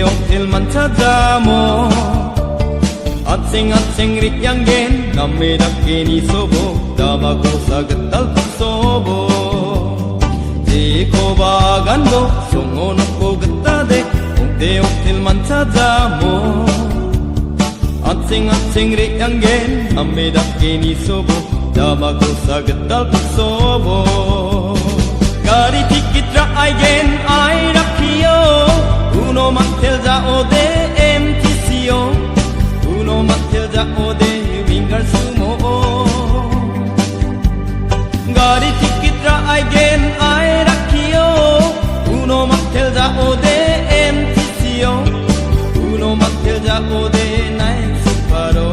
hotel만 찾아 뭐 아칭아칭 릭양겐 남매답게 니소보 다마고사 그딸 박소보 지코바간보 송오놓고 그따대 홍대 호텔만 찾아 뭐 아칭아칭 릭양겐 남매답게 니소보 다마고사 그딸 박소보 गाड़ी ticket ra aigen ai rakhiyo uno matel ja ode MTCO uno matel ja ode wingar sumo गाड़ी ticket ra aigen ai rakhiyo uno matel ja ode MTCO uno matel ja ode night suparo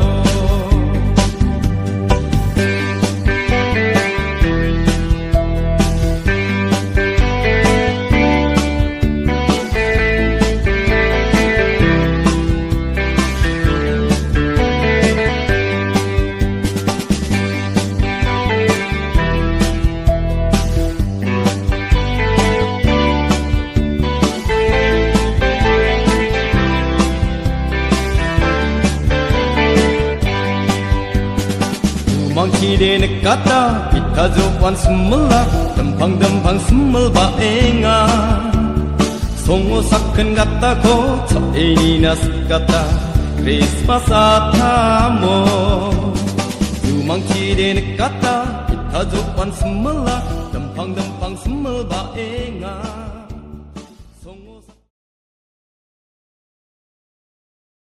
망치대 느꼈다 비타조완 스물라 덤팡덤팡 스물 바행아 송호사큰 같다고 첫애인이나 습같다 크리스마스 아타모 두망치대 느꼈다 비타조완 스물라 덤팡덤팡 스물